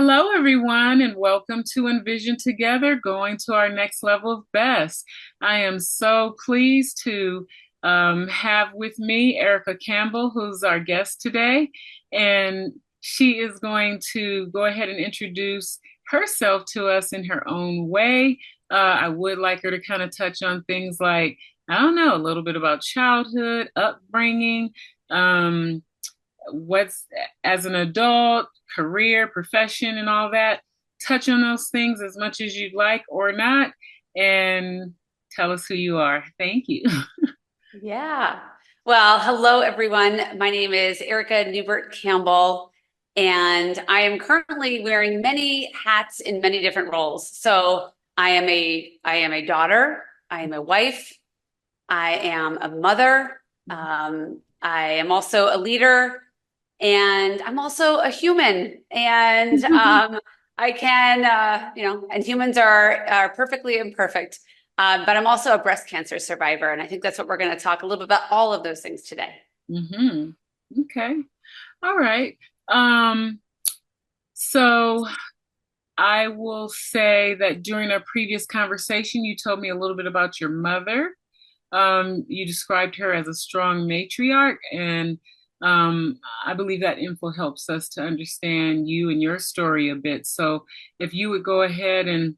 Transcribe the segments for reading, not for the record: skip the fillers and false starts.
Hello, everyone, and welcome to enVision Together, going to our next level of best. I am so pleased to have with me Erica Campbell, who's our guest today, and she is going to go ahead and introduce herself to us in her own way. I would like her to kind of touch on things like, I don't know, a little bit about childhood, upbringing, um, what's as an adult, career, profession, and all that. Touch on those things as much as you'd like or not, and tell us who you are. Thank you. Yeah. Well, hello, everyone. My name is Erica Neubert Campbell, and I am currently wearing many hats in many different roles. So I am a daughter, I am a wife, I am a mother, I am also a leader, and I'm also a human. And I can, and humans are perfectly imperfect. But I'm also a breast cancer survivor. And I think that's what we're going to talk a little bit about all of those things today. Mm-hmm. Okay. All right. So I will say that during our previous conversation, you told me a little bit about your mother. You described her as a strong matriarch, and I believe that info helps us to understand you and your story a bit. So, if you would go ahead and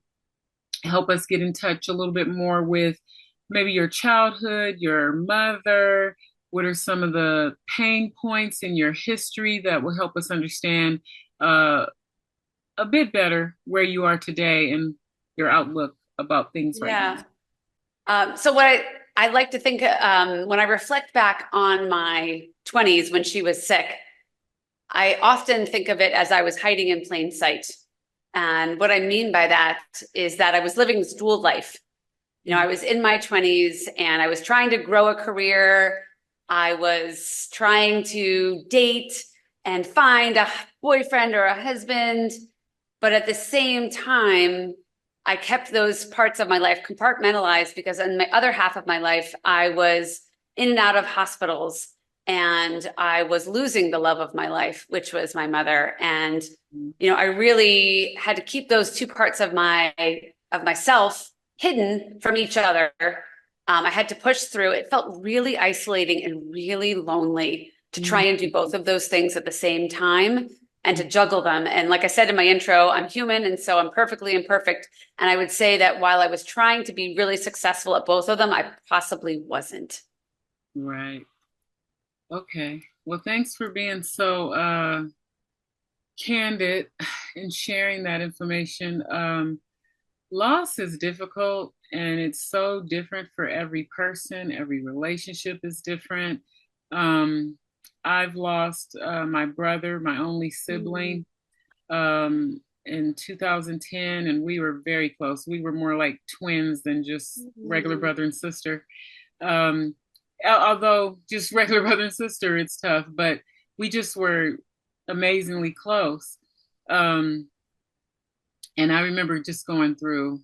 help us get in touch a little bit more with maybe your childhood, your mother, what are some of the pain points in your history that will help us understand uh, a bit better where you are today and your outlook about things right now. Yeah. So what I like to think when I reflect back on my 20s when she was sick, I often think of it as I was hiding in plain sight. And what I mean by that is that I was living this dual life. I was in my 20s and I was trying to grow a career. I was trying to date and find a boyfriend or a husband. But at the same time, I kept those parts of my life compartmentalized because in my other half of my life, I was in and out of hospitals and I was losing the love of my life, which was my mother. And, I really had to keep those two parts of myself hidden from each other. I had to push through. It felt really isolating and really lonely to try and do both of those things at the same time and to juggle them. And like I said in my intro, I'm human, and so I'm perfectly imperfect. And I would say that while I was trying to be really successful at both of them, I possibly wasn't. Right. Okay. Well, thanks for being so candid in sharing that information. Loss is difficult and it's so different for every person. Every relationship is different. Um, I've lost my brother, my only sibling, in 2010, and we were very close. We were more like twins than just regular brother and sister. Um, Although just regular brother and sister, it's tough, but we just were amazingly close. Um, and I remember just going through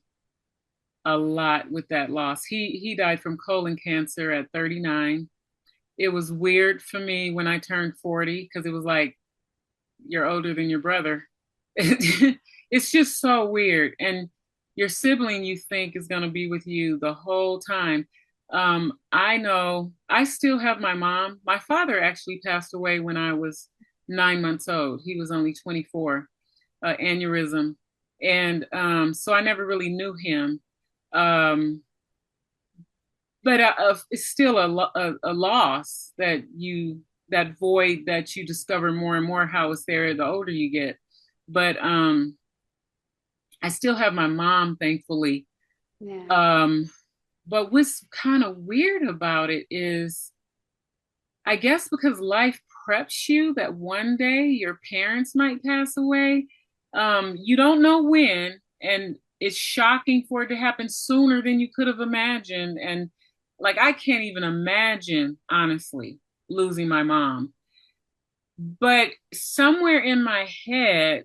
a lot with that loss. He died from colon cancer at 39. It was weird for me when I turned 40 because it was like you're older than your brother. It's just so weird. And your sibling you think is going to be with you the whole time. I know I still have my mom. My father actually passed away when I was 9 months old. He was only 24, aneurysm. And so I never really knew him. Um, but it's still a loss that void that you discover more and more how it's there the older you get. But I still have my mom, thankfully. Yeah. But what's kind of weird about it is, I guess because life preps you that one day your parents might pass away. You don't know when, and it's shocking for it to happen sooner than you could have imagined. And like, I can't even imagine, honestly, losing my mom. But somewhere in my head,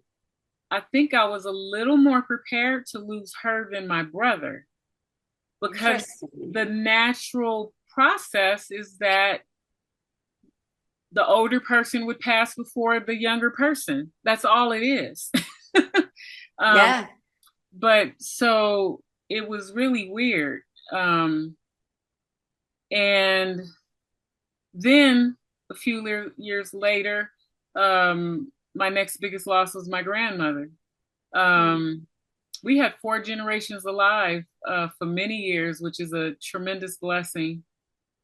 I think I was a little more prepared to lose her than my brother because Interesting. the natural process is that the older person would pass before the younger person. That's all it is. um, Yeah. but so it was really weird. And then a few years later, my next biggest loss was my grandmother. Um, we had four generations alive for many years, which is a tremendous blessing.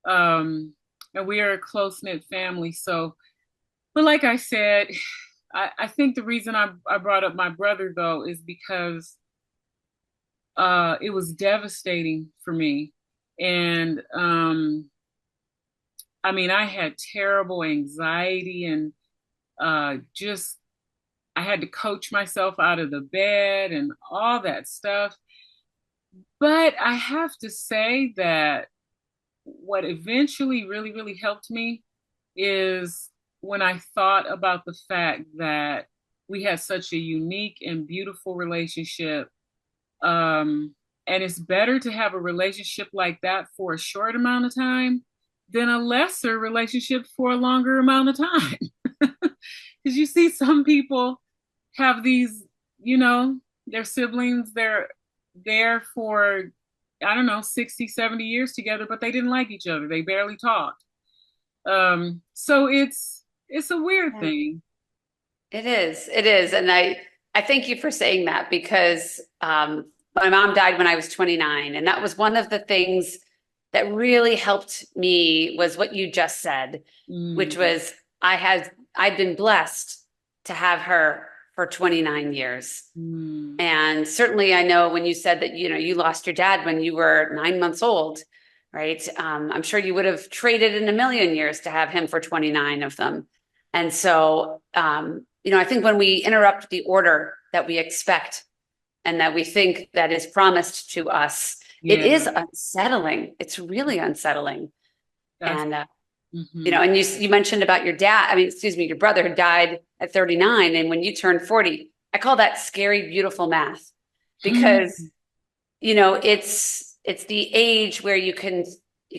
And we are a close knit family. So, but like I said, I think the reason I brought up my brother though is because it was devastating for me. And I mean, I had terrible anxiety and just I had to coach myself out of the bed and all that stuff. But I have to say that what eventually really, really helped me is when I thought about the fact that we had such a unique and beautiful relationship. And it's better to have a relationship like that for a short amount of time than a lesser relationship for a longer amount of time. Because you see some people have these, you know, their siblings, they're there for, I don't know, 60, 70 years together, but they didn't like each other. They barely talked. So it's a weird Yeah. thing. It is. It is. And I thank you for saying that because my mom died when I was 29. And that was one of the things that really helped me was what you just said, which Mm, was I'd been blessed to have her for 29 years. mm, And certainly I know when you said that, you know, you lost your dad when you were 9 months old, right? I'm sure you would have traded in a million years to have him for 29 of them. And so, you know, I think when we interrupt the order that we expect and that we think that is promised to us, it is yeah, unsettling. It's really unsettling. that's, And, you hmm know, and you mentioned about your dad, I mean, excuse me, your brother who died at 39. And when you turned 40, I call that scary, beautiful math because, you know, it's the age where you can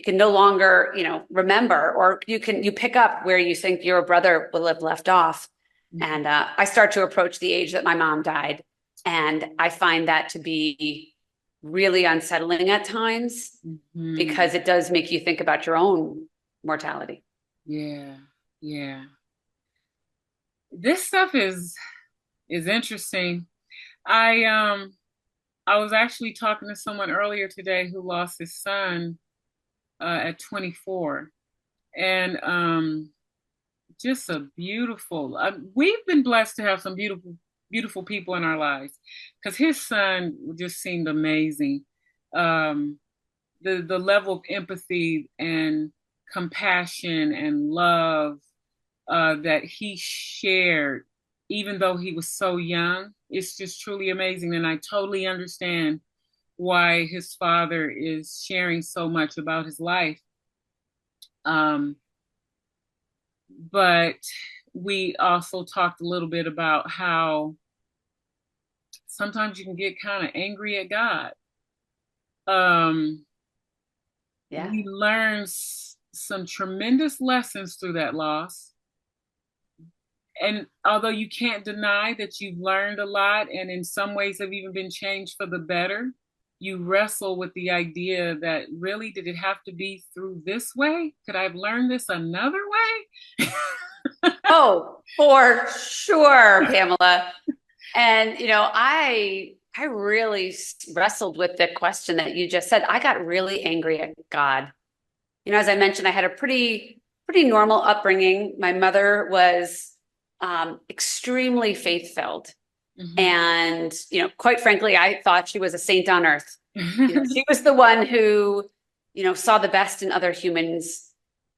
no longer, you know, remember, or you pick up where you think your brother will have left off. And I start to approach the age that my mom died. And I find that to be really unsettling at times hmm because it does make you think about your own mortality. yeah, yeah. This stuff is interesting. I um I was actually talking to someone earlier today who lost his son at 24, and just a beautiful. We've been blessed to have some beautiful, beautiful people in our lives because his son just seemed amazing. Um, the level of empathy and compassion and love that he shared, even though he was so young, it's just truly amazing. And I totally understand why his father is sharing so much about his life. Um, but we also talked a little bit about how sometimes you can get kind of angry at God. Um, Yeah. we learned some tremendous lessons through that loss. And although you can't deny that you've learned a lot and in some ways have even been changed for the better, you wrestle with the idea that really, did it have to be through this way? Could I have learned this another way? Oh, for sure, Pamela. And you know, I really wrestled with the question that you just said. I got really angry at God. You know, as I mentioned, I had a pretty normal upbringing. My mother was extremely faith-filled. Mhm. And, you know, quite frankly, I thought she was a saint on earth. You know, she was the one who, you know, saw the best in other humans.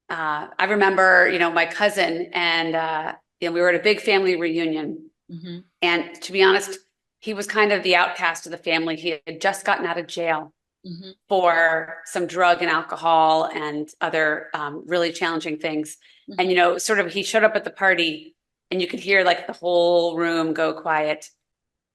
I remember, you know, my cousin and you know, we were at a big family reunion. Mhm. And to be honest, he was kind of the outcast of the family. He had just gotten out of jail Mhm. for some drug and alcohol and other really challenging things. And, Mhm. you know, sort of he showed up at the party and you could hear like the whole room go quiet.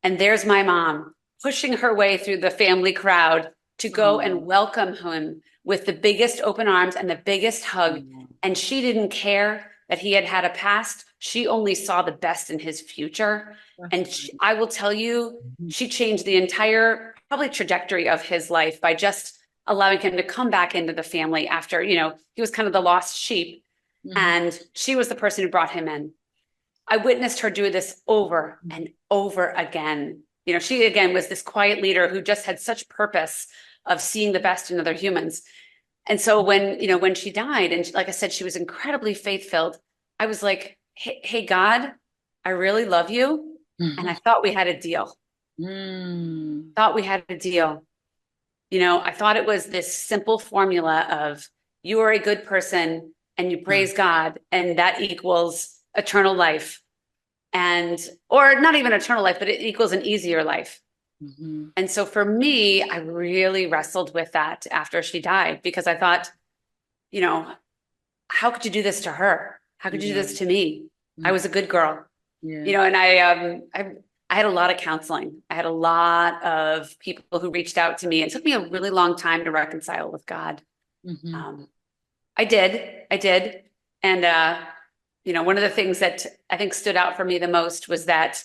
And there's my mom pushing her way through the family crowd to go Oh, and welcome him with the biggest open arms and the biggest hug. And she didn't care that he had had a past she only saw the best in his future. And I will tell you, Mhm. she changed the entire probably trajectory of his life by just allowing him to come back into the family after, he was kind of the lost sheep. Mhm. And she was the person who brought him in. I witnessed her do this over and over again. She again was this quiet leader who just had such purpose of seeing the best in other humans. And so when she died, and like I said, she was incredibly faith-filled, I was like, hey, God, I really love you. And I Mhm. thought we had a deal. Mm. Thought we had a deal. I thought it was this simple formula of you are a good person and you praise God, and that equals eternal life. Or not even eternal life, but it equals an easier life. Mhm. And so for me, I really wrestled with that after she died, because I thought, you know, how could you do this to her? How could you do Yeah. this to me? I Mm. was a good girl, Yeah. and I had a lot of counseling. I had a lot of people who reached out to me. It took me a really long time to reconcile with God. Mhm. Um, I did. And, one of the things that I think stood out for me the most was that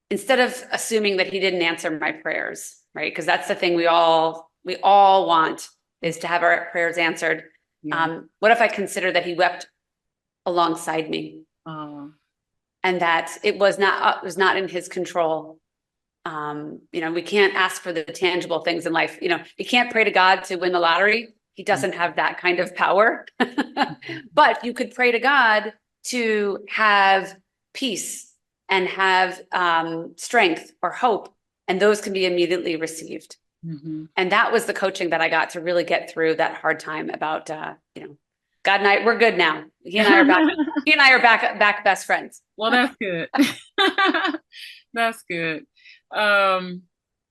instead of assuming that he didn't answer my prayers, right? Because that's the thing we all want, is to have our prayers answered. Yeah. What if I consider that he wept alongside me, Uh, and that it was not in his control? We can't ask for the tangible things in life. You can't pray to God to win the lottery. He doesn't have that kind of power. But you could pray to God to have peace and have strength or hope, and those can be immediately received. mhm. And that was the coaching that I got to really get through that hard time about, God and I, we're good now. He and I are back. He and I are back best friends. Well, that's good. That's good. Um,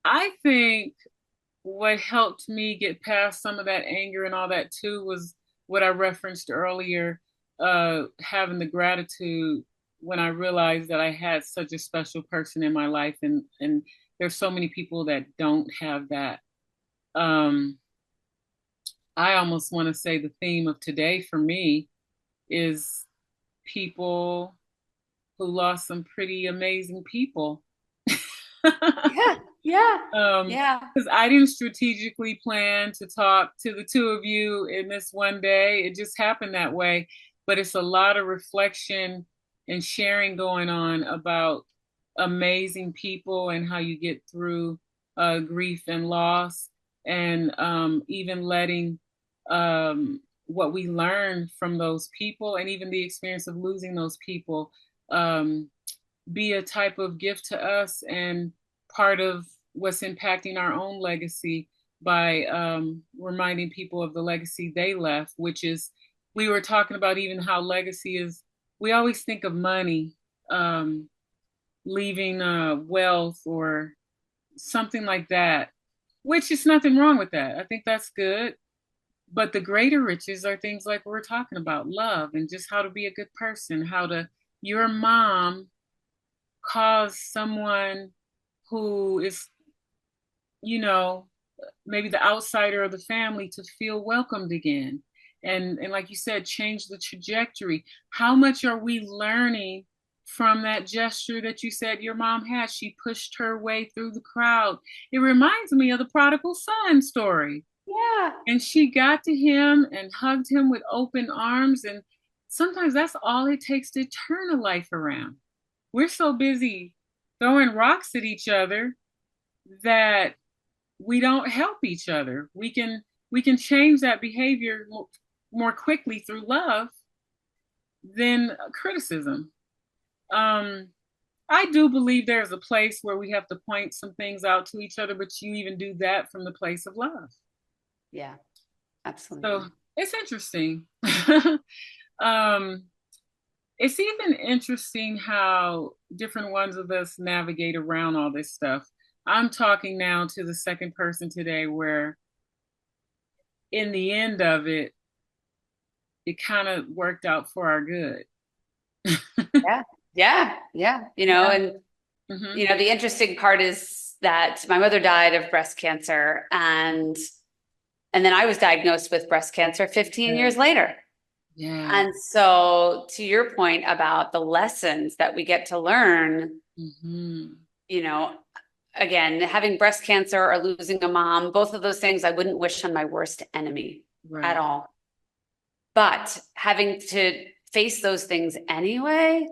I think what helped me get past some of that anger and all that too was what I referenced earlier, having the gratitude when I realized that I had such a special person in my life, and there's so many people that don't have that. Um, I almost want to say the theme of today for me is people who lost some pretty amazing people. Yeah, yeah, yeah. Because I didn't strategically plan to talk to the two of you in this one day. It just happened that way. But it's a lot of reflection and sharing going on about amazing people and how you get through grief and loss, and even letting what we learn from those people and even the experience of losing those people um, be a type of gift to us and part of what's impacting our own legacy by reminding people of the legacy they left, which is, we were talking about even how legacy is, we always think of money, um, leaving wealth or something like that, which is nothing wrong with that. I think that's good. But the greater riches are things like we're talking about, love and just how to be a good person, how to, your mom cause someone who is, you know, maybe the outsider of the family to feel welcomed again. And like you said, change the trajectory. How much are we learning from that gesture that you said your mom had? She pushed her way through the crowd. It reminds me of the prodigal son story. Yeah. And she got to him and hugged him with open arms. And sometimes that's all it takes to turn a life around. We're so busy throwing rocks at each other that we don't help each other. We can change that behavior more quickly through love than criticism. Um, I do believe there's a place where we have to point some things out to each other, but you even do that from the place of love. Yeah, So absolutely. it's interesting. um, it's even interesting how different ones of us navigate around all this stuff. I'm talking now to the second person today, where in the end of it, it kind of worked out for our good. Yeah, yeah, yeah. Yeah. And Hmm. the interesting part is that my mother died of breast cancer, and then I was diagnosed with breast cancer 15 years later. Yeah. And so to your point about the lessons that we get to learn, Hmm. you know, again, having breast cancer or losing a mom, both of those things I wouldn't wish on my worst enemy at Right. all. But having to face those things anyway,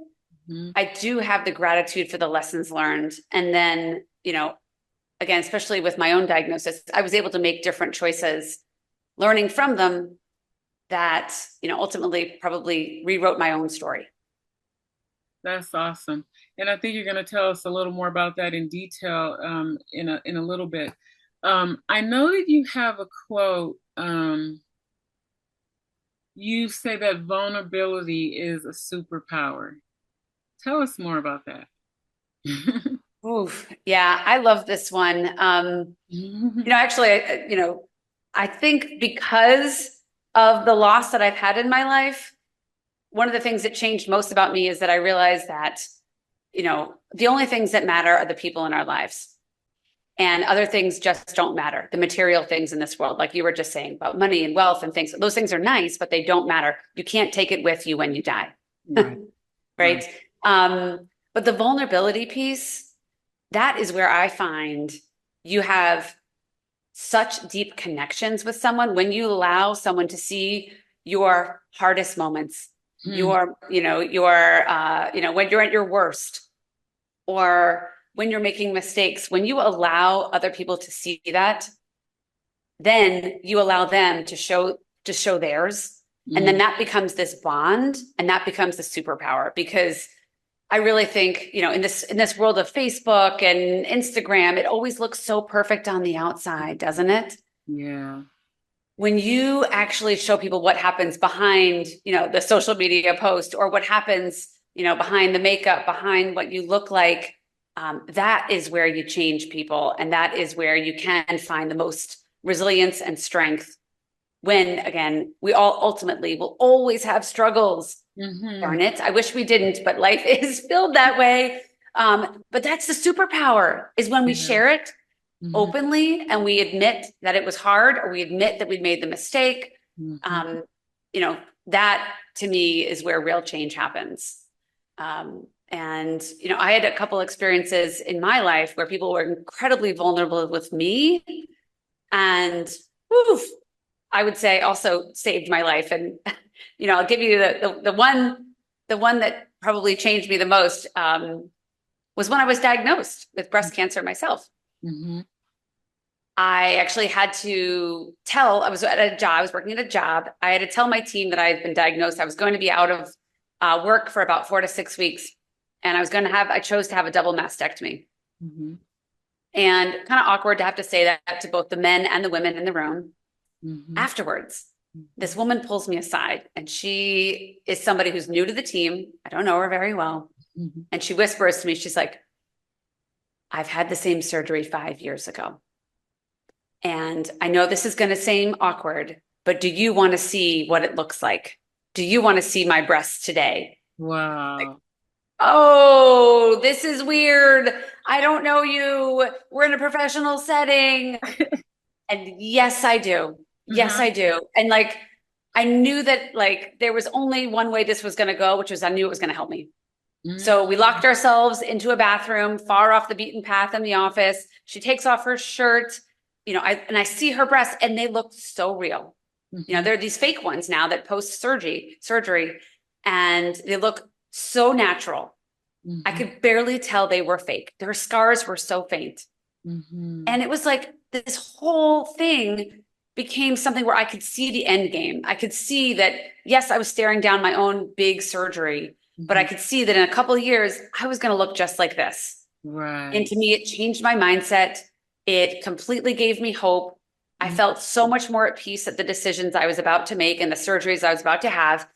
Hmm. I do have the gratitude for the lessons learned. And then, again, especially with my own diagnosis, I was able to make different choices, learning from them that, ultimately probably rewrote my own story. That's awesome. And I think you're going to tell us a little more about that in detail in a little bit. I know that you have a quote. You say that vulnerability is a superpower. Tell us more about that. Oof. Yeah, I love this one. Actually, I think because of the loss that I've had in my life, one of the things that changed most about me is that I realized that, the only things that matter are the people in our lives. And other things just don't matter. The material things in this world, like you were just saying about money and wealth and things, those things are nice, but they don't matter. You can't take it with you when you die. Right, right. Right. But the vulnerability piece, that is where I find you have such deep connections with someone when you allow someone to see your hardest moments, Hmm. when you're at your worst, or when you're making mistakes, when you allow other people to see that, then you allow them to show theirs. And then Hmm. that becomes this bond and that becomes the superpower because I really think, in this world of Facebook and Instagram, it always looks so perfect on the outside, doesn't it? Yeah. When you actually show people what happens behind, the social media post or what happens, behind the makeup, behind what you look like, that is where you change people. And that is where you can find the most resilience and strength when, again, we all ultimately will always have struggles. Hmm. Darn it. I wish we didn't, but life is filled that way. But that's the superpower is when we Yeah. share it Hmm. openly and we admit that it was hard or we admit that we'd made the mistake. Hmm. Um, that to me is where real change happens. And I had a couple experiences in my life where people were incredibly vulnerable with me and whew, I would say also saved my life. And I'll give you the one that probably changed me the most was when I was diagnosed with breast cancer myself. Hmm. I actually had to tell, I was at a job, I was working at a job. I had to tell my team that I had been diagnosed. I was going to be out of work for about 4 to 6 weeks. And I chose to have a double mastectomy. Hmm. And kind of awkward to have to say that to both the men and the women in the room. Hmm. Afterwards, this woman pulls me aside and she is somebody who's new to the team. I don't know her very well. Hmm. And she whispers to me, she's like, I've had the same surgery 5 years ago. And I know this is going to seem awkward, but do you want to see what it looks like? Do you want to see my breasts today? Like, Wow. oh, this is weird. I don't know you. We're in a professional setting. And yes, I do. Yes, Uh-huh. I do. And like, I knew that like there was only one way this was going to go, which was I knew it was going to help me. So we Mm-hmm. locked ourselves into a bathroom far off the beaten path in the office. She takes off her shirt, I see her breasts and they look so real. Hmm. There are these fake ones now that post surgery and they look so natural. I Hmm. could barely tell they were fake. Their scars were so faint. Hmm. And it was like this whole thing became something where I could see the end game. I could see that, yes, I was staring down my own big surgery, but I Hmm. could see that in a couple of years, I was going to look just like this. And Right. to me, it changed my mindset. It completely gave me hope. I Mhm. felt so much more at peace at the decisions I was about to make and the surgeries I was about to have.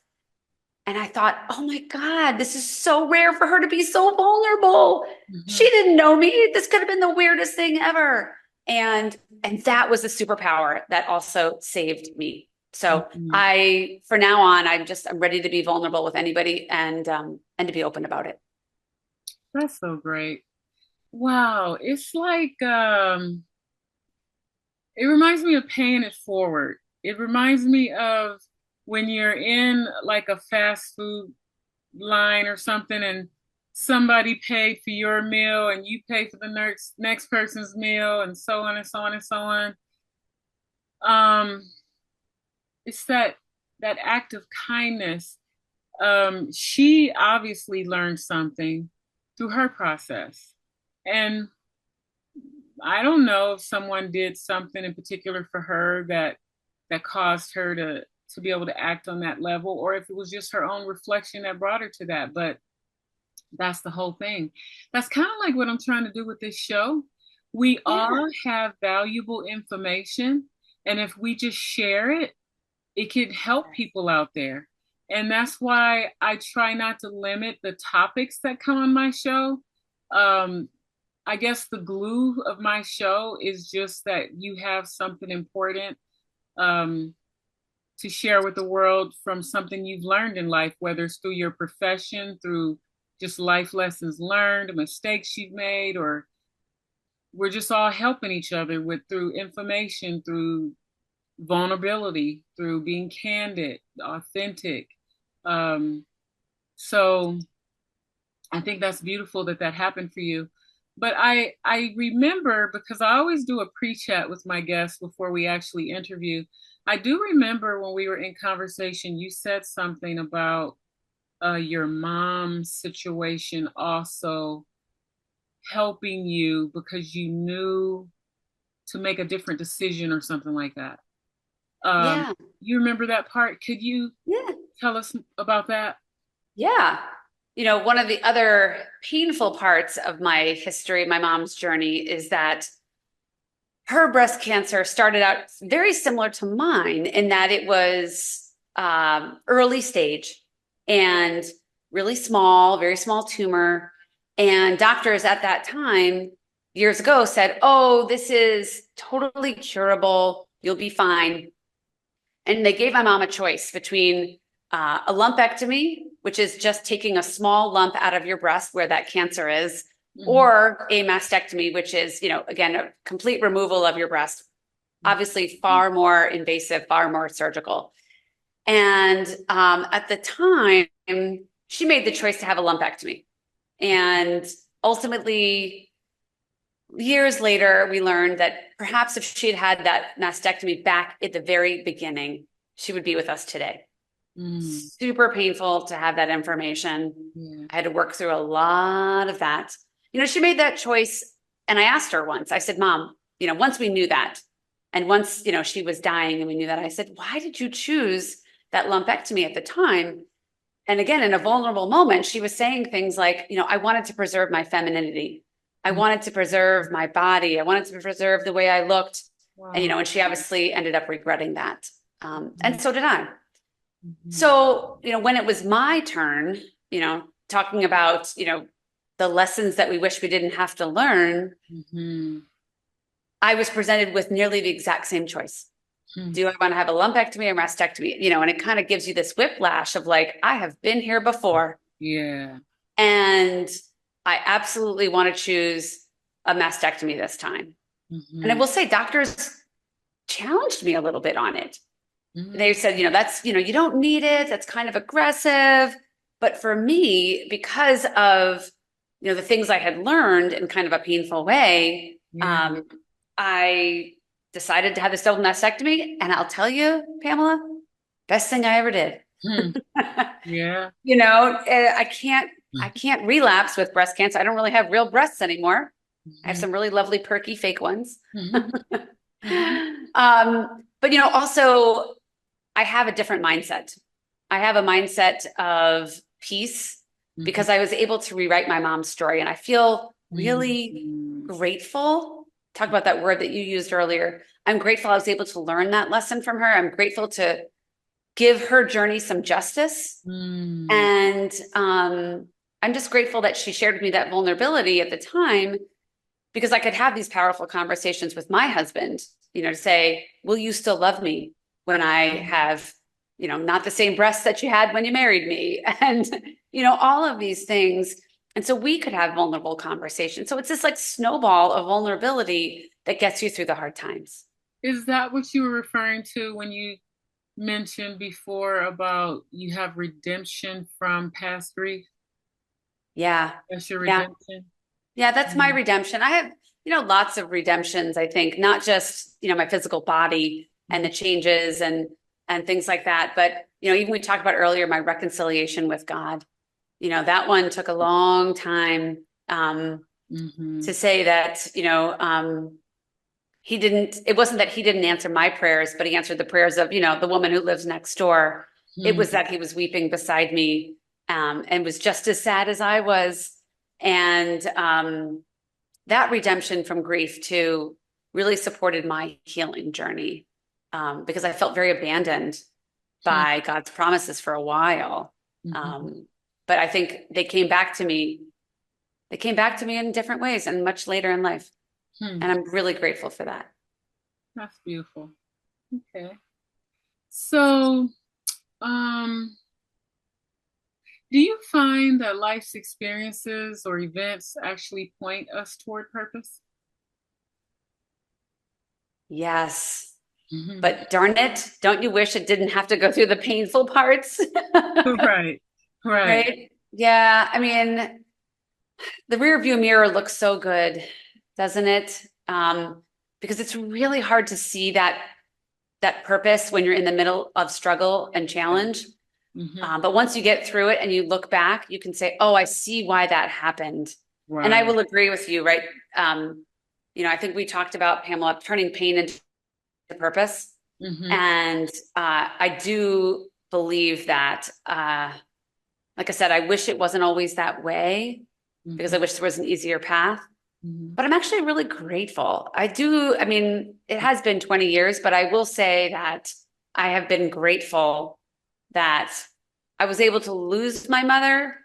And I thought, oh my God, this is so rare for her to be so vulnerable. She Mhm. didn't know me. This could have been the weirdest thing ever. And that was a superpower that also saved me. So Mhm. for now on, I'm ready to be vulnerable with anybody and to be open about it. That's so great. Wow. It's like it reminds me of paying it forward. It reminds me of when you're in like a fast food line or something and somebody paid for your meal and you pay for the next person's meal and so on and so on and so on. Um, it's that act of kindness. She obviously learned something through her process. And I don't know if someone did something in particular for her that caused her to be able to act on that level, or if it was just her own reflection that brought her to that. But that's the whole thing. That's kind of like what I'm trying to do with this show. We Yeah. all have valuable information, and if we just share it, it could help people out there. And that's why I try not to limit the topics that come on my show. Um, I guess the glue of my show is just that you have something important um, to share with the world from something you've learned in life, whether it's through your profession, through just life lessons learned, mistakes you've made, or we're just all helping each other with through information, through vulnerability, through being candid, authentic. Um, so I think that's beautiful that that happened for you. But I remember because I always do a pre-chat with my guests before we actually interview. I do remember when we were in conversation, you said something about your mom's situation also helping you because you knew to make a different decision or something like that. Um, Yeah. you remember that part? Could you Yeah. tell us about that? Yeah. One of the other painful parts of my history, my mom's journey, is that her breast cancer started out very similar to mine in that it was early stage and really small, very small tumor. And doctors at that time, years ago, said, "Oh, this is totally curable. You'll be fine." And they gave my mom a choice between a lumpectomy, which is just taking a small lump out of your breast where that cancer is, Mhm. or a mastectomy, which is, again, a complete removal of your breast, obviously far more invasive, far more surgical. And at the time, she made the choice to have a lumpectomy. And ultimately, years later, we learned that perhaps if she had had that mastectomy back at the very beginning, she would be with us today. Mm, Super painful to have that information. yeah. I had to work through a lot of that. She made that choice. And I asked her once, I said, "Mom, once we knew that, and once, she was dying and we knew that, I said, why did you choose that lumpectomy at the time?" And again, in a vulnerable moment, she was saying things like, "I wanted to preserve my femininity. I Mm, wanted to preserve my body. I wanted to preserve the way I looked." And, wow. and she obviously ended up regretting that. And Mhm, so did I. mhm, So, when it was my turn, talking about, the lessons that we wish we didn't have to learn, mhm, I was presented with nearly the exact same choice. mhm. Do I want to have a lumpectomy or mastectomy? And it kind of gives you this whiplash of like, I have been here before. Yeah. And I absolutely want to choose a mastectomy this time. And I Mhm, will say, doctors challenged me a little bit on it. mhm, They said, that's, you don't need it. That's kind of aggressive. But for me, because of, the things I had learned in kind of a painful way, yeah. I decided to have this double mastectomy. And I'll tell you, Pamela, best thing I ever did. Hmm, yeah. I can't relapse with breast cancer. I don't really have real breasts anymore. I have Mhm, some really lovely perky fake ones. mhm, mhm, But also I have a different mindset. I have a mindset of peace mhm, because I was able to rewrite my mom's story. And I feel really mhm, grateful. Talk about that word that you used earlier. I'm grateful I was able to learn that lesson from her. I'm grateful to give her journey some justice. mhm, And I'm just grateful that she shared with me that vulnerability at the time because I could have these powerful conversations with my husband, to say, will you still love me when I have, not the same breasts that you had when you married me? And, all of these things. And so we could have vulnerable conversations. So it's this like snowball of vulnerability that gets you through the hard times. Is that what you were referring to when you mentioned before about you have redemption from past grief. Yeah. That's your Yeah. redemption. Yeah, that's my Mm-hmm. redemption. I have, lots of redemptions, I think, not just, my physical body and the changes and things like that, but even we talked about earlier my reconciliation with God. That one took a long time Mm-hmm. to say that, he didn't, it wasn't that he didn't answer my prayers, but he answered the prayers of, the woman who lives next door. It was Mm-hmm. that he was weeping beside me, and was just as sad as I was. And that redemption from grief too really supported my healing journey, because I felt very abandoned by God's promises for a while. Mm-hmm. Um, but I think they came back to me. They came back to me in different ways and much later in life. Hmm. And I'm really grateful for that. That's beautiful. Okay. So, um, do you find that life's experiences or events actually point us toward purpose? Yes. Hmm. But darn it, don't you wish it didn't have to go through the painful parts? Right. Right. Right? Yeah. I mean, the rear view mirror looks so good, doesn't it? Because it's really hard to see that purpose when you're in the middle of struggle and challenge. Hmm. But once you get through it and you look back, you can say, "Oh, I see why that happened." And I Right. will agree with you, right? I think we talked about Pamela turning pain into purpose, Hmm. and I do believe that. Like I said, I wish it wasn't always that way because I Hmm. wish there was an easier path. Hmm. But I'm actually really grateful. I do. I mean, it has been 20 years, but I will say that I have been grateful that I was able to lose my mother.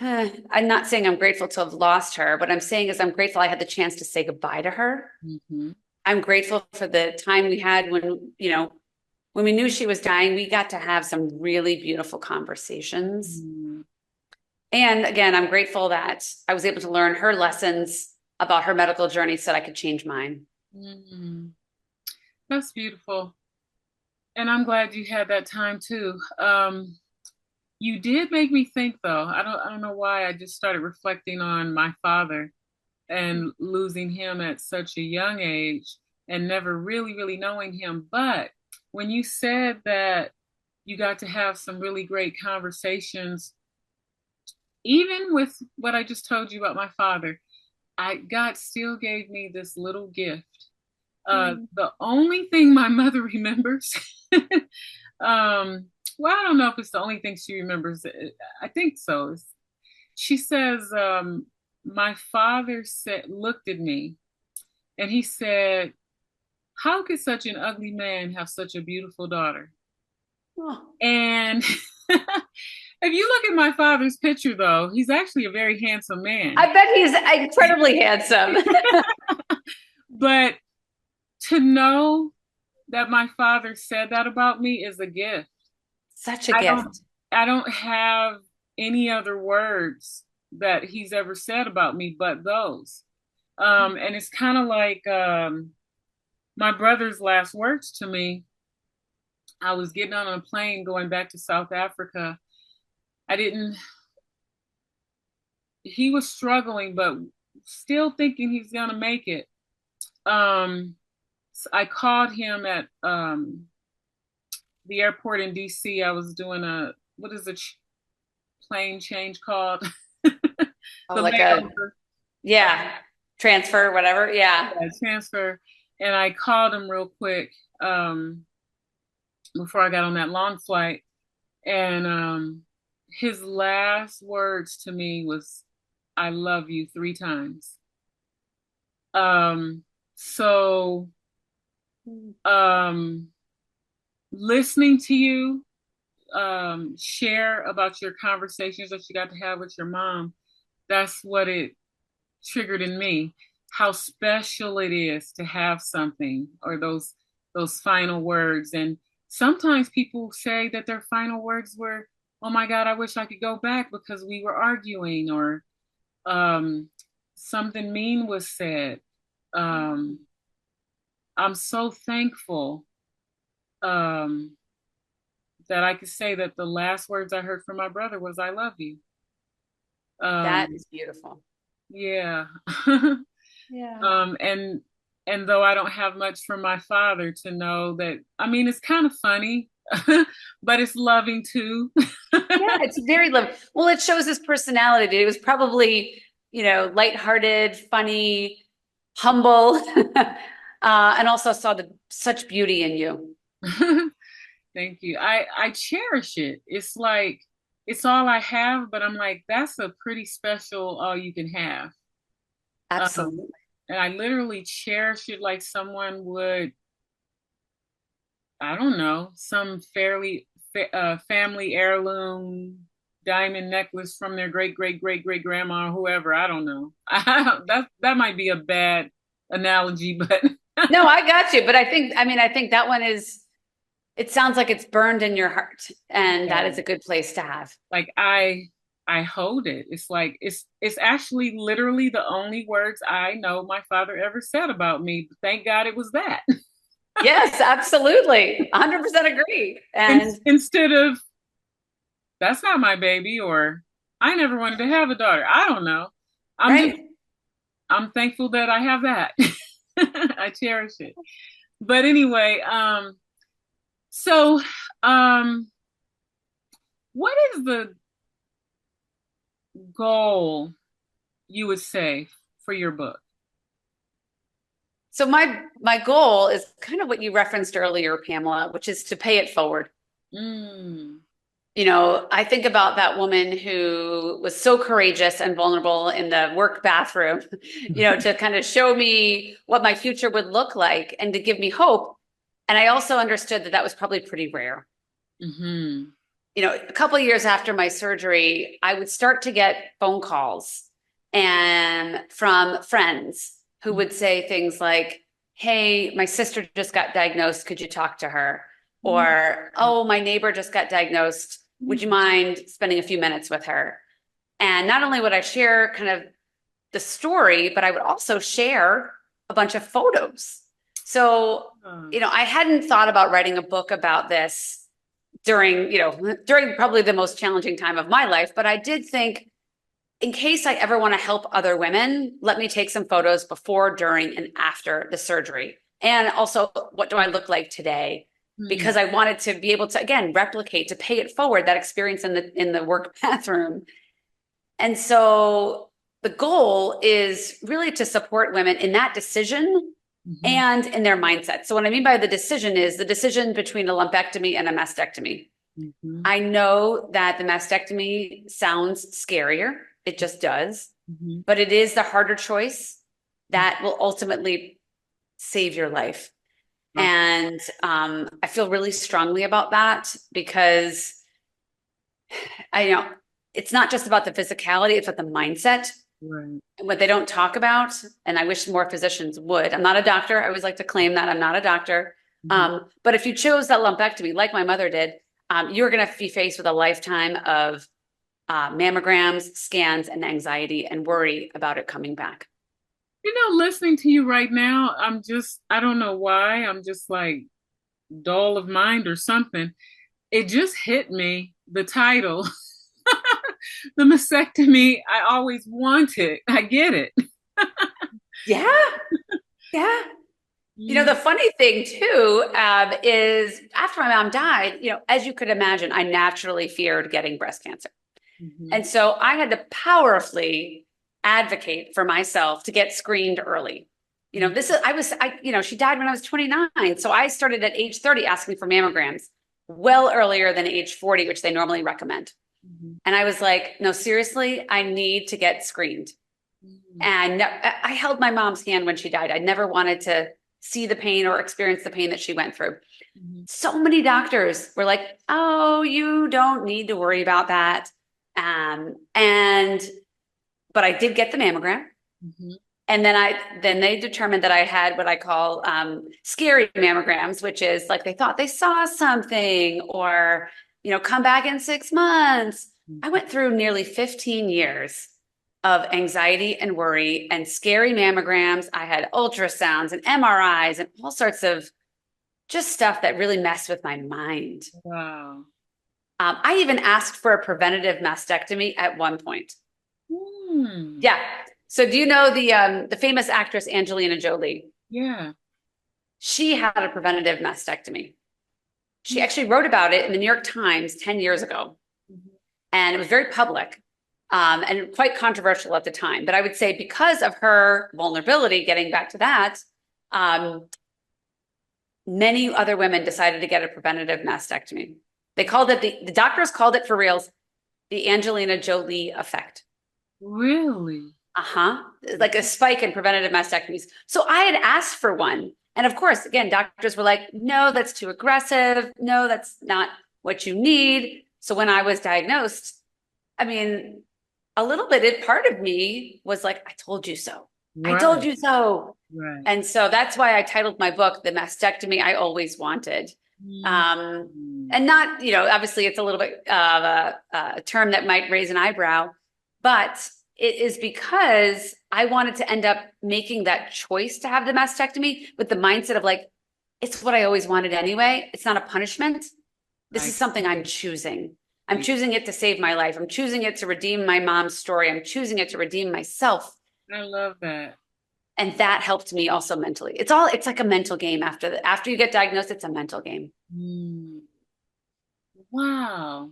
I'm not saying I'm grateful to have lost her. What I'm saying is I'm grateful I had the chance to say goodbye to her. Hmm. I'm grateful for the time we had when we knew she was dying, we got to have some really beautiful conversations. Hmm. And again, I'm grateful that I was able to learn her lessons about her medical journey so that I could change mine. Hmm. That's beautiful. And I'm glad you had that time too. You did make me think though. I don't know why I just started reflecting on my father and losing him at such a young age and never really knowing him. But when you said that you got to have some really great conversations, even with what I just told you about my father, God still gave me this little gift. Mm. The only thing my mother remembers, well, I don't know if it's the only thing she remembers. I think so. She says, my father looked at me and he said, how could such an ugly man have such a beautiful daughter? Oh, And if you look at my father's picture, though, he's actually a very handsome man. I bet he's incredibly handsome. But to know that my father said that about me is a gift. Such a I don't gift. I don't have any other words that he's ever said about me but those. And it's kind of like my brother's last words to me. I was getting on a plane going back to South Africa. I didn't, he was struggling, but still thinking he's going to make it. So I called him at the airport in DC. I was doing what is a plane change called? Oh, The like a, layover. yeah, transfer, whatever. Yeah. Yeah, transfer. And I called him real quick before I got on that long flight. And his last words to me was, I love you 3 times. Um, so um, listening to you share about your conversations that you got to have with your mom, that's what it triggered in me. How special it is to have something or those final words. And sometimes people say that their final words were, "Oh my God, I wish I could go back because we were arguing," or um, something mean was said. Um, I'm so thankful. Um, that I could say that the last words I heard from my brother was "I love you." That Um, is beautiful. yeah. Yeah. And though I don't have much from my father, to know that, I mean, it's kind of funny, but it's loving too. Yeah, it's very love. Well, it shows his personality. It was probably, lighthearted, funny, humble, and also saw such beauty in you. Thank you. I cherish it. It's like it's all I have, but I'm like, that's a pretty special all you can have. Um, Absolutely. and I literally cherish it like someone would, I don't know, some family heirloom diamond necklace from their great great great great grandma or whoever. I don't know. That might be a bad analogy, but No, I got you. But I think that one it sounds like it's burned in your heart, and that yeah, is a good place to have. like I hold it. It's like it's actually literally the only words I know my father ever said about me. Thank God it was that. Yes, absolutely. 100% agree. In, And instead of that's not my baby, or I never wanted to have a daughter. I don't know. I'm just right. I'm thankful that I have that. I cherish it. But anyway, so um what is the goal you would say for your book? So my goal is kind of what you referenced earlier, Pamela, which is to pay it forward. Mm. I think about that woman who was so courageous and vulnerable in the work bathroom, to kind of show me what my future would look like and to give me hope. And I also understood that that was probably pretty rare. Hmm. A couple of years after my surgery, I would start to get phone calls and from friends who would say things like, "Hey, my sister just got diagnosed. Could you talk to her?" Or, "Oh, my neighbor just got diagnosed. Would you mind spending a few minutes with her?" And not only would I share kind of the story, but I would also share a bunch of photos. So, I hadn't thought about writing a book about this during probably the most challenging time of my life, but I did think, in case I ever want to help other women, let me take some photos before, during, and after the surgery. And also, what do I look like today? Mm. Because I wanted to be able to, again, replicate, to pay it forward, that experience in the work bathroom. And so the goal is really to support women in that decision Mhm. and in their mindset. So what I mean by the decision is the decision between a lumpectomy and a mastectomy. Mhm. I know that the mastectomy sounds scarier. It just does, Mhm. but it is the harder choice that will ultimately save your life. Okay. And I feel really strongly about that because it's not just about the physicality, it's about the mindset. Right. What they don't talk about, and I wish more physicians would. I'm not a doctor. I always like to claim that I'm not a doctor. Mhm. But if you chose that lumpectomy, like my mother did, you're going to be faced with a lifetime of mammograms, scans, and anxiety and worry about it coming back. Listening to you right now, I don't know why, I'm just like dull of mind or something. It just hit me, the title, the mastectomy I always wanted. I get it. Yeah, yeah. You, The funny thing too is after my mom died, as you could imagine, I naturally feared getting breast cancer. mhm. And so I had to powerfully advocate for myself to get screened early. She died when I was 29. So I started at age 30 asking for mammograms well earlier than age 40, which they normally recommend. Mhm. And I was like, no, seriously, I need to get screened. Mhm. And I held my mom's hand when she died. I never wanted to see the pain or experience the pain that she went through. Mhm. So many doctors were like, oh, you don't need to worry about that. And but I did get the mammogram. Mhm. And then they determined that I had what I call scary mammograms, which is like they thought they saw something or, come back in 6 months. I Mhm. went through nearly 15 years of anxiety and worry and scary mammograms. I had ultrasounds and MRIs and all sorts of just stuff that really messed with my mind. Wow. I even asked for a preventative mastectomy at one point. Hmm. Yeah. So do you know the famous actress Angelina Jolie? Yeah. She had a preventative mastectomy. She Hmm. actually wrote about it in the New York Times 10 years ago, and it was very public, and quite controversial at the time. But I would say because of her vulnerability, getting back to that, um, many other women decided to get a preventative mastectomy. They called it the doctors called it for reals the Angelina Jolie effect. Really? Uh-huh. Like a spike in preventative mastectomies. So I had asked for one. And of course, again, doctors were like, no, that's too aggressive. No, that's not what you need. So when I was diagnosed, I mean, a little bit, part of me was like, I told you so. I told Right. you so. Right. And so that's why I titled my book, The Mastectomy I Always Wanted. Um, Hmm. and not, obviously it's a little bit of a term that might raise an eyebrow, but it is because I wanted to end up making that choice to have the mastectomy with the mindset of like, it's what I always wanted anyway. It's not a punishment. This I is something I'm choosing. I'm choosing it to save my life. I'm choosing it to redeem my mom's story. I'm choosing it to redeem myself. I love that. And that helped me also mentally. It's like a mental game after you get diagnosed, it's a mental game. Hmm. Wow.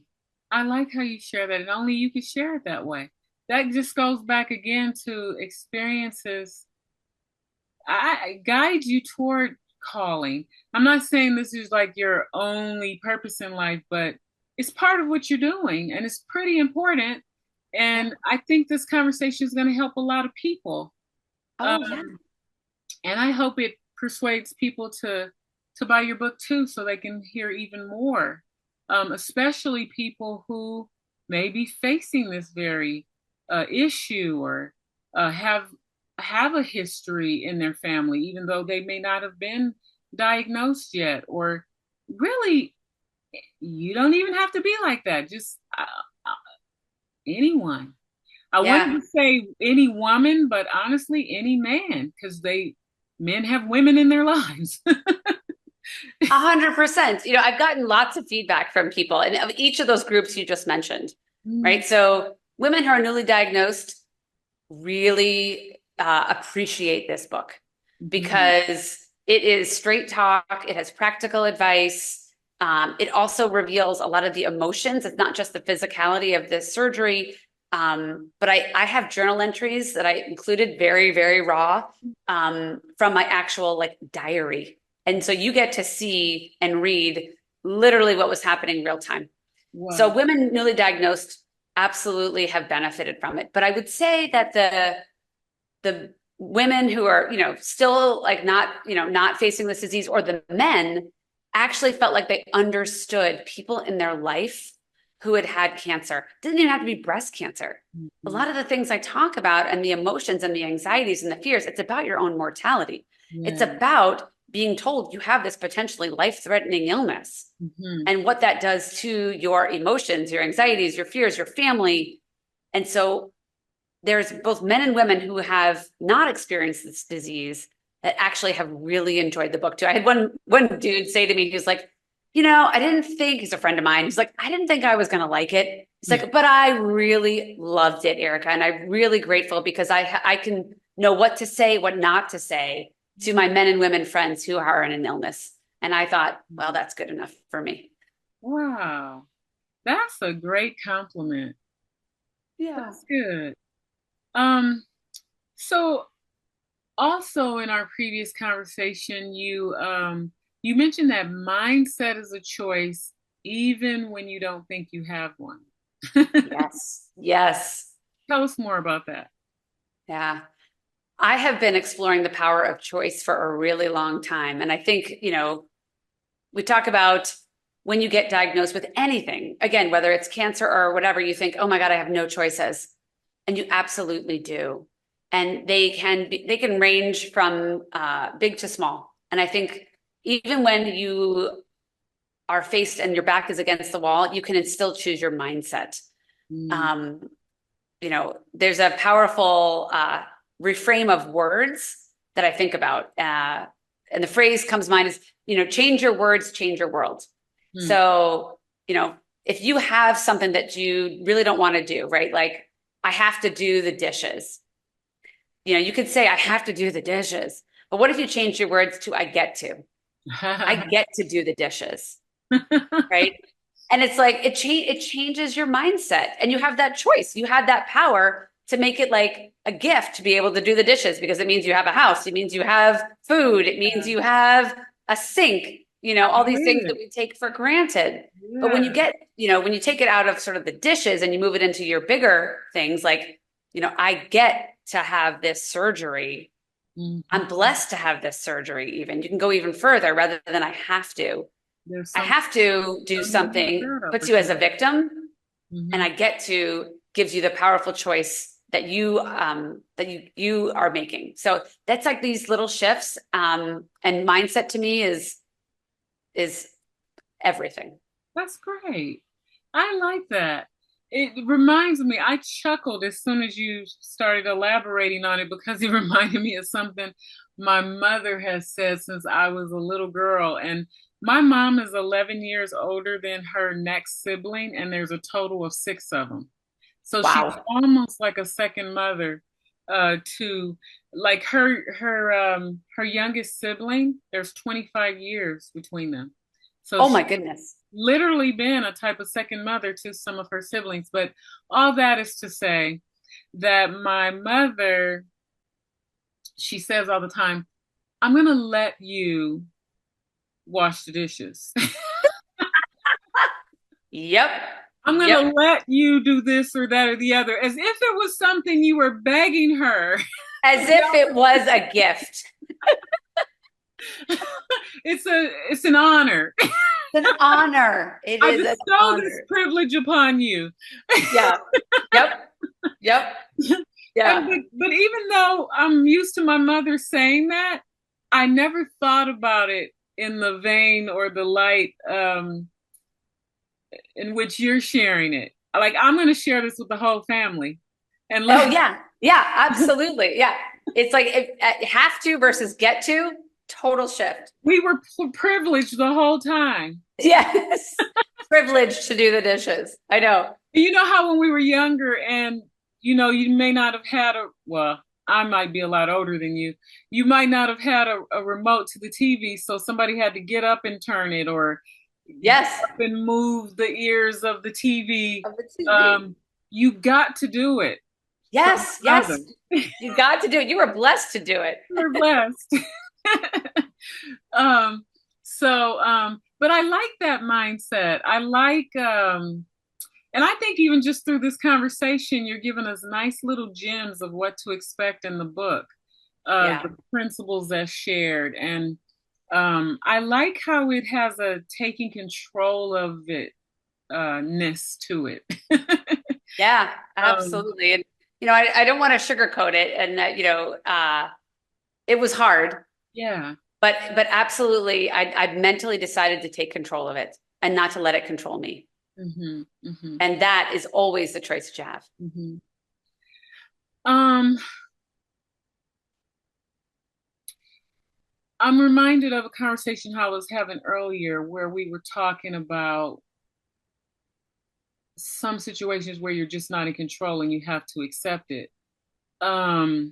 I like how you share that, and only you can share it that way. That just goes back again to experiences. I guide you toward calling. I'm not saying this is like your only purpose in life, but it's part of what you're doing, and it's pretty important. Yeah. And I think this conversation is going to help a lot of people. Oh, yeah. Um, and I hope it persuades people to buy your book too, so they can hear even more. Especially people who may be facing this very issue, or have a history in their family, even though they may not have been diagnosed yet. Or really, you don't even have to be like that. Just uh, anyone. I wanted Yeah. to say any woman, but honestly, any man, because men have women in their lives. 100%. I've gotten lots of feedback from people and of each of those groups you just mentioned, Mm, right? So women who are newly diagnosed really appreciate this book mhm. because it is straight talk. It has practical advice. It also reveals a lot of the emotions. It's not just the physicality of this surgery. But I have journal entries that I included very, very raw from my actual like diary. And so you get to see and read literally what was happening real time. So Wow. women newly diagnosed absolutely have benefited from it. But I would say that the women who are, still like not facing this disease, or the men actually felt like they understood people in their life who had had cancer. It didn't even have to be breast cancer. A Mhm. lot of the things I talk about and the emotions and the anxieties and the fears, it's about your own mortality. It's Yeah. about being told you have this potentially life-threatening illness Mhm. and what that does to your emotions, your anxieties, your fears, your family. And so there's both men and women who have not experienced this disease that actually have really enjoyed the book too. I had one dude say to me, he was like, I didn't think, he's a friend of mine. He's like, I didn't think I was going to like it. He's like, but I really loved it, Erica. And I'm really grateful because I can know what to say, what not to say to my men and women friends who are in an illness. And I thought, well, that's good enough for me. Wow. That's a great compliment. Yeah. That's good. Um, so also in our previous conversation, you mentioned that mindset is a choice even when you don't think you have one. Yes. Yes. Tell us more about that. Yeah. I have been exploring the power of choice for a really long time. And I think, we talk about when you get diagnosed with anything, again, whether it's cancer or whatever, you think, oh my God, I have no choices. And you absolutely do. And they can range from big to small. And I think even when you are faced and your back is against the wall, you can still choose your mindset. Mm, Um, there's a powerful reframe of words that I think about. And the phrase comes to mind is, change your words, change your world. mm, So, if you have something that you really don't want to do, right? Like, I have to do the dishes. You could say, I have to do the dishes. But what if you change your words to, I get to? I get to do the dishes, right? And it's like, it changes your mindset. And you have that choice. You had that power to make it like a gift to be able to do the dishes, because it means you have a house. It means you have food. It means you have a sink, all these things that we take for granted. But when you get, when you take it out of sort of the dishes and you move it into your bigger things, like, I get to have this surgery. I'm blessed to have this surgery. Even you can go even further rather than I have to. I have to do something, puts you as a victim, and I get to gives you the powerful choice that you are making. So that's like these little shifts, and mindset to me is everything. That's great. I like that. It reminds me, I chuckled as soon as you started elaborating on it, because it reminded me of something my mother has said since I was a little girl. And my mom is 11 years older than her next sibling, and there's a total of 6 of them. So she's Wow. almost like a second mother to like her youngest sibling. There's 25 years between them. So Oh my goodness. literally been a type of second mother to some of her siblings. But all that is to say that my mother, she says all the time, I'm going to let you wash the dishes. Yep. I'm going to let you do this or that or the other, as if it was something you were begging her. As if it was a gift. It's an honor. It's an honor. It I is an bestow honor. this privilege upon you. Yeah. Yep. Yep. Yeah. But even though I'm used to my mother saying that, I never thought about it in the vein or the light in which you're sharing it. Like, I'm going to share this with the whole family. And Oh yeah. Yeah, absolutely. Yeah. It's like have to versus get to, total shift. we were privileged the whole time. Yes. Privileged to do the dishes. I know. You know how when we were younger and, you may not have had well, I might be a lot older than you. You might not have had a remote to the TV, so somebody had to get up and turn it, or Yes. get up and move the ears of the TV. Of the TV. You got to do it. Yes. Yes. You got to do it. You were blessed to do it. You're blessed. But I like that mindset. I like, and I think even just through this conversation, you're giving us nice little gems of what to expect in the book, the principles that's shared. And I like how it has a taking control of it ness to it. Yeah, absolutely. And, I don't want to sugarcoat it. And, it was hard. Yeah. But absolutely, I mentally decided to take control of it and not to let it control me. Mm-hmm, mm-hmm. And that is always the choice that you have. Mm-hmm. I'm reminded of a conversation I was having earlier where we were talking about some situations where you're just not in control and you have to accept it. But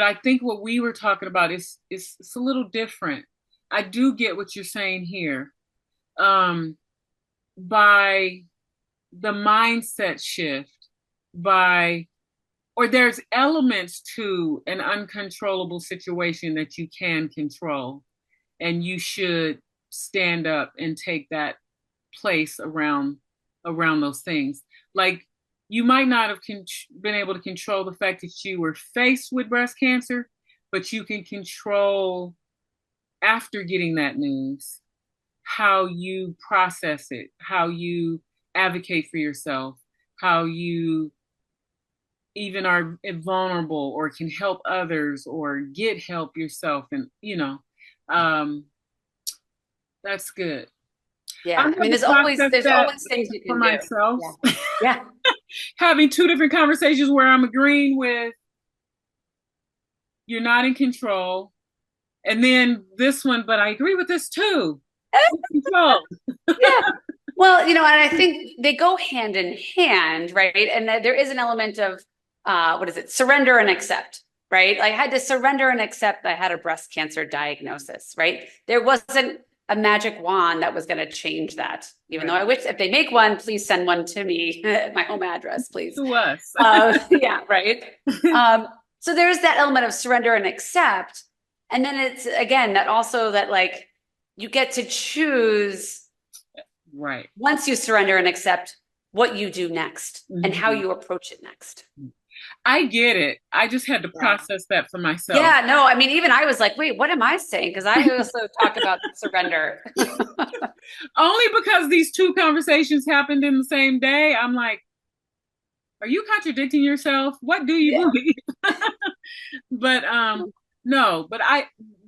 I think what we were talking about is it's a little different. I do get what you're saying here. By the mindset shift, or there's elements to an uncontrollable situation that you can control, and you should stand up and take that place around those things. Like, you might not have been able to control the fact that you were faced with breast cancer, but you can control, after getting that news, how you process it, how you advocate for yourself, how you even are vulnerable or can help others or get help yourself. And, that's good. Yeah. I mean, there's always things you can for do. myself. Yeah. Having 2 different conversations where I'm agreeing with, you're not in control. And then this one, but I agree with this too. Control. Yeah. Well, and I think they go hand in hand, right? And there is an element of, what is it? Surrender and accept, right? Like I had to surrender and accept that I had a breast cancer diagnosis, right? There wasn't a magic wand that was going to change that. Even though I wish if they make one, please send one to me at my home address, please. To us. Yeah, right. So there's that element of surrender and accept. And then it's again that also that like you get to choose right once you surrender and accept what you do next and how you approach it next. I get it. I just had to process that for myself. Yeah, no, I mean, even I was like, wait, what am I saying? Because I also talk about surrender. Only because these two conversations happened in the same day. I'm like, are you contradicting yourself? What do you believe? But no, but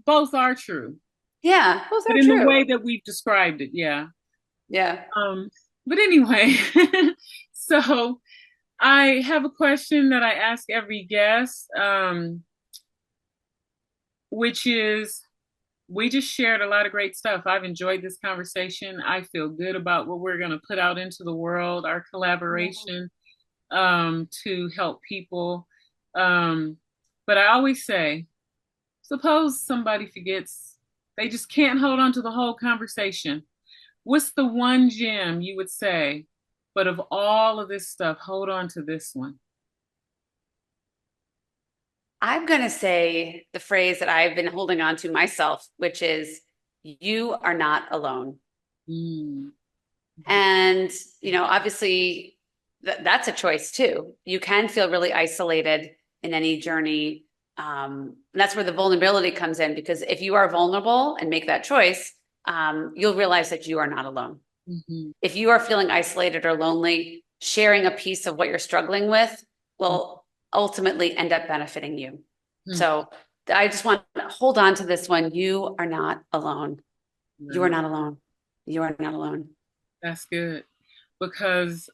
both are true. Yeah, both but are in true. the way that we've described it, yeah. Yeah. But anyway, so I have a question that I ask every guest, which is, we just shared a lot of great stuff. I've enjoyed this conversation. I feel good about what we're going to put out into the world, our collaboration to help people. But I always say, suppose somebody forgets, they just can't hold on to the whole conversation. What's the one gem you would say, but of all of this stuff, hold on to this one? I'm going to say the phrase that I've been holding on to myself, which is, you are not alone. Mm. And, obviously that's a choice too. You can feel really isolated in any journey. And that's where the vulnerability comes in, because if you are vulnerable and make that choice, you'll realize that you are not alone. Mm-hmm. If you are feeling isolated or lonely, sharing a piece of what you're struggling with will ultimately end up benefiting you. So I just want to hold on to this one. You are not alone. Right. You are not alone. You are not alone. That's good, because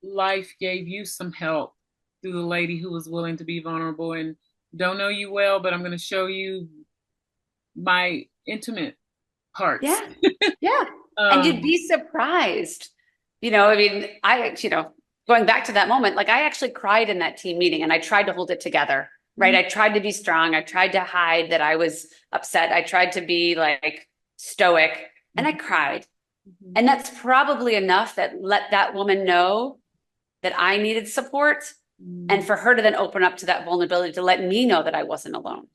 life gave you some help through the lady who was willing to be vulnerable, and don't know you well, but I'm going to show you my intimate parts. Yeah. Yeah. And you'd be surprised. Going back to that moment, like I actually cried in that team meeting and I tried to hold it together, right? I tried to be strong. I tried to hide that I was upset. I tried to be like stoic and I cried. And that's probably enough that let that woman know that I needed support and for her to then open up to that vulnerability to let me know that I wasn't alone.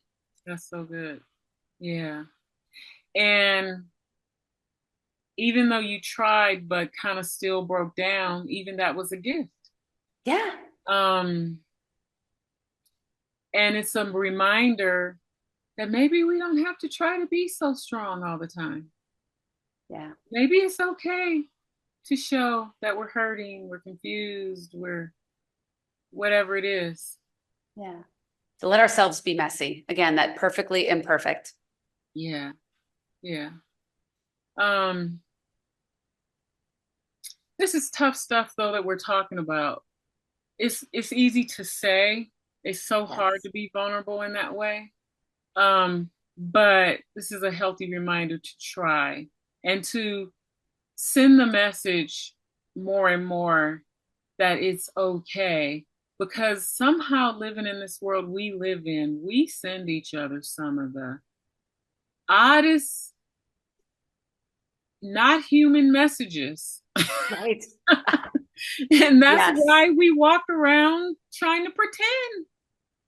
That's so good. Yeah. And even though you tried, but kind of still broke down, even that was a gift. Yeah. And it's a reminder that maybe we don't have to try to be so strong all the time. Yeah. Maybe it's okay to show that we're hurting, we're confused, we're whatever it is. Yeah. To let ourselves be messy. Again, that perfectly imperfect. Yeah. Yeah. This is tough stuff though that we're talking about. It's easy to say. It's so hard to be vulnerable in that way. But this is a healthy reminder to try and to send the message more and more that it's okay, because somehow living in this world we live in, we send each other some of the oddest, not human messages. Right. And that's why we walk around trying to pretend.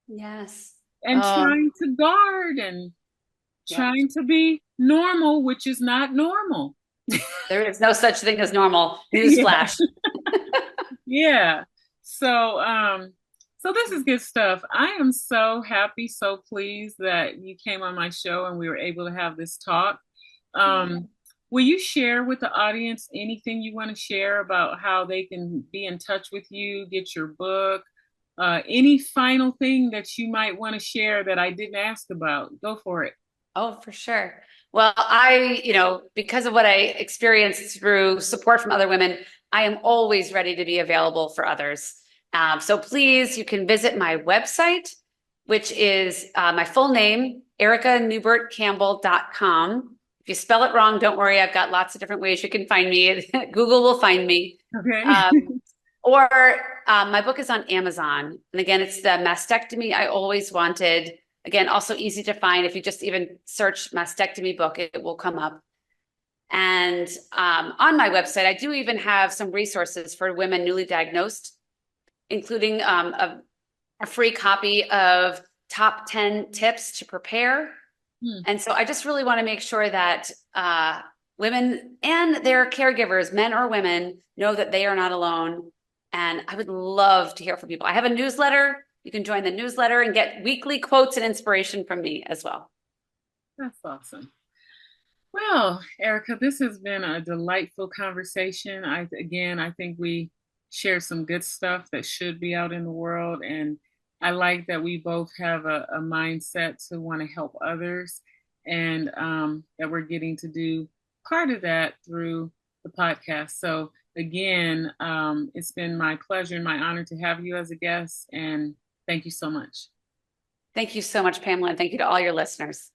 Yes. And trying to guard and trying to be normal, which is not normal. There is no such thing as normal. Newsflash. Yeah. So this is good stuff. I am so happy, so pleased that you came on my show and we were able to have this talk. Will you share with the audience anything you want to share about how they can be in touch with you, get your book? Any final thing that you might want to share that I didn't ask about? Go for it. Oh, for sure. Well, because of what I experienced through support from other women, I am always ready to be available for others. So please, you can visit my website, which is my full name, ericaneubertcampbell.com. If you spell it wrong, don't worry. I've got lots of different ways you can find me. Google will find me. Okay. Or my book is on Amazon. And again, it's the Mastectomy I Always Wanted. Again, also easy to find. If you just even search mastectomy book, it will come up. And on my website, I do even have some resources for women newly diagnosed, including a free copy of top 10 tips to prepare. And so I just really want to make sure that women and their caregivers, men or women, know that they are not alone. And I would love to hear from people. I have a newsletter. You can join the newsletter and get weekly quotes and inspiration from me as well. That's awesome. Well, Erica, this has been a delightful conversation. I think we share some good stuff that should be out in the world. And I like that we both have a mindset to want to help others, and that we're getting to do part of that through the podcast. So again, it's been my pleasure and my honor to have you as a guest. And thank you so much. Thank you so much, Pamela, and thank you to all your listeners.